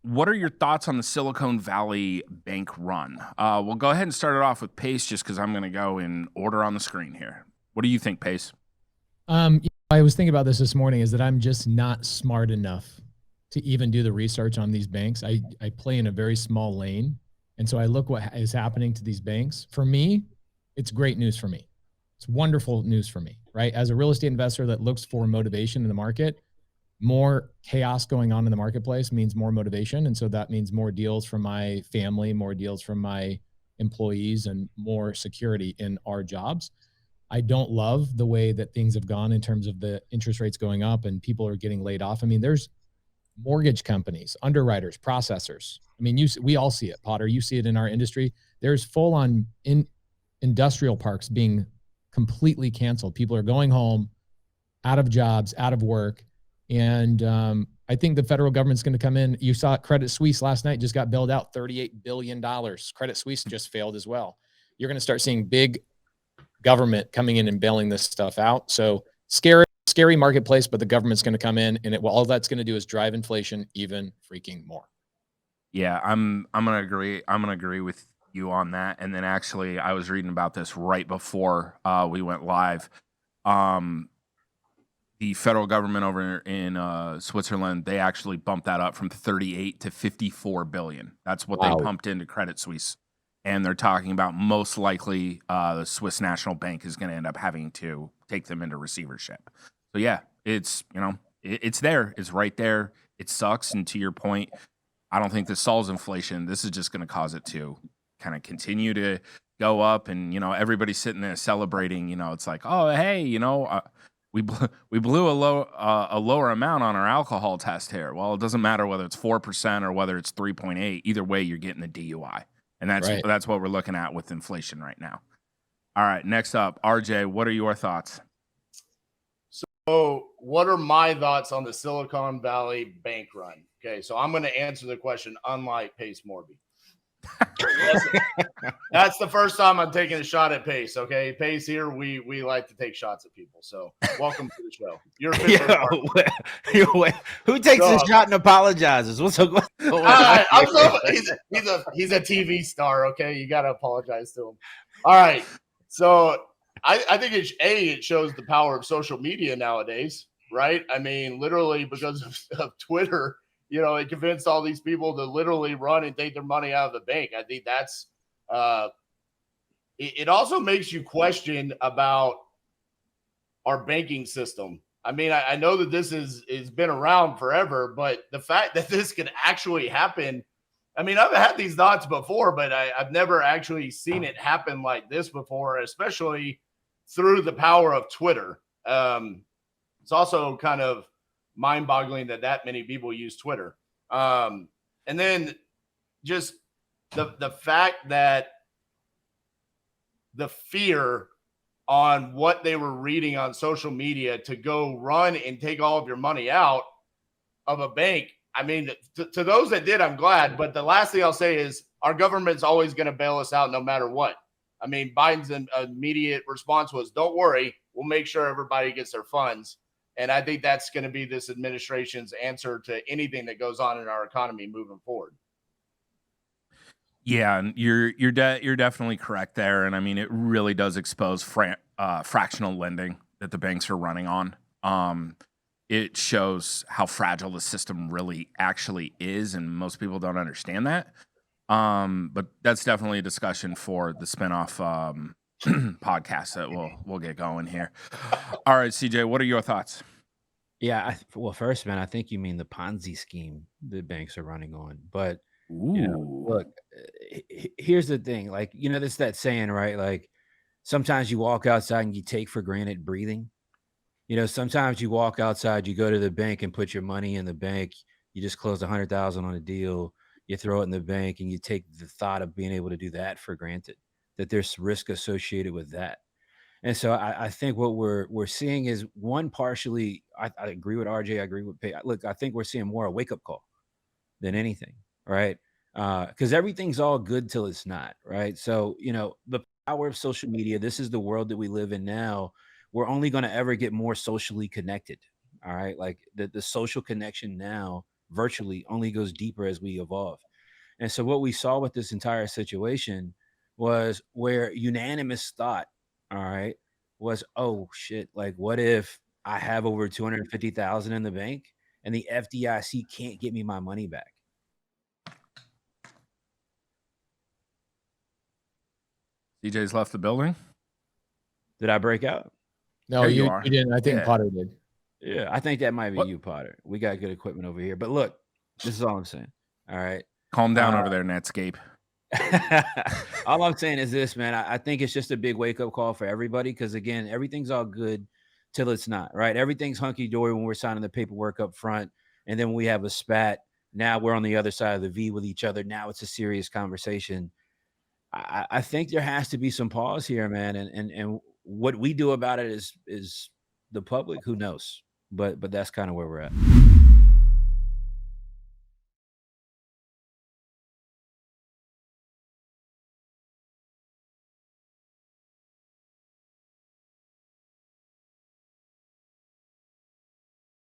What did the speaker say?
what are your thoughts on the Silicon Valley bank run? We'll go ahead and start it off with Pace, just because I'm going to go in order on the screen here. What do you think, Pace? I was thinking about this morning, is that I'm just not smart enough to even do the research on these banks. I play in a very small lane. And so I look what is happening to these banks. For me, it's great news for me. It's wonderful news for me, right? As a real estate investor that looks for motivation in the market, more chaos going on in the marketplace means more motivation. And so that means more deals from my family, more deals from my employees, and more security in our jobs. I don't love the way that things have gone in terms of the interest rates going up and people are getting laid off. I mean, there's mortgage companies, underwriters, processors. I mean, we all see it, Potter. You see it in our industry. There's full on industrial parks being completely canceled. People are going home, out of jobs, out of work. And I think the federal government's going to come in. You saw Credit Suisse last night just got bailed out $38 billion. Credit Suisse just failed as well. You're going to start seeing big government coming in and bailing this stuff out. So scary marketplace, but the government's going to come in, and all that's going to do is drive inflation even freaking more. Yeah, I'm going to agree. I'm going to agree with you on that. And then actually, I was reading about this right before we went live. The federal government over in Switzerland, they actually bumped that up from 38 to 54 billion. That's what they pumped into Credit Suisse. And they're talking about most likely the Swiss National Bank is going to end up having to take them into receivership. So yeah, it's, it's there. It's right there. It sucks. And to your point, I don't think this solves inflation. This is just going to cause it to kind of continue to go up. And, everybody's sitting there celebrating, it's like, oh, hey, we blew a lower amount on our alcohol test here. Well, it doesn't matter whether it's 4% or whether it's 3.8. Either way, you're getting the DUI. And that's what we're looking at with inflation right now. All right, next up, RJ, what are your thoughts? So what are my thoughts on the Silicon Valley bank run? Okay, so I'm going to answer the question unlike Pace Morby. That's the first time I'm taking a shot at Pace. Okay, Pace here. We like to take shots at people. So welcome to the show. You're who takes a shot and apologizes? What's going on? He's a TV star. Okay, you got to apologize to him. All right. So I think it shows the power of social media nowadays, right? I mean, literally because of Twitter. It convinced all these people to literally run and take their money out of the bank. I think that's it also makes you question about our banking system. I mean, I know that this is been around forever, but the fact that this can actually happen, I mean, I've had these thoughts before, but I've never actually seen it happen like this before, especially through the power of Twitter. It's also kind of mind-boggling that many people use Twitter. And then just the fact that the fear on what they were reading on social media to go run and take all of your money out of a bank. I mean, to those that did, I'm glad. But the last thing I'll say is our government's always going to bail us out no matter what. I mean, Biden's immediate response was, don't worry, we'll make sure everybody gets their funds. And I think that's going to be this administration's answer to anything that goes on in our economy moving forward. Yeah, and you're definitely correct there. And I mean, it really does expose fractional lending that the banks are running on. It shows how fragile the system really actually is, and most people don't understand that. But that's definitely a discussion for the spinoff podcast that we'll get going here. All right, CJ, what are your thoughts? Yeah, well, first, man, I think you mean the Ponzi scheme the banks are running on. But look, here's the thing. Like, there's that saying, right? Like, sometimes you walk outside and you take for granted breathing. Sometimes you walk outside, you go to the bank and put your money in the bank. You just closed $100,000 on a deal. You throw it in the bank and you take the thought of being able to do that for granted, that there's risk associated with that. And so I think what we're seeing is one partially, I agree with RJ. I agree with Pay. Look, I think we're seeing more a wake up call than anything, right? Because everything's all good till it's not, right? So, the power of social media, this is the world that we live in now. We're only going to ever get more socially connected. All right. Like the social connection now virtually only goes deeper as we evolve. And so what we saw with this entire situation was where unanimous thought, all right, was, oh shit, like what if I have over 250,000 in the bank and the FDIC can't get me my money back? DJ's left the building. Did I break out? No, There you you are. didn't. I think Yeah. Potter did. Yeah, I think that might be What? you, Potter. We got good equipment over here. But look, this is all I'm saying. All right. Calm down over there, Netscape. All I'm saying is this, man. I think it's just a big wake-up call for everybody because, again, everything's all good till it's not, right? Everything's hunky-dory when we're signing the paperwork up front, and then when we have a spat, now we're on the other side of the V with each other. Now it's a serious conversation. I think there has to be some pause here, man, and what we do about it is the public. Who knows? But that's kind of where we're at.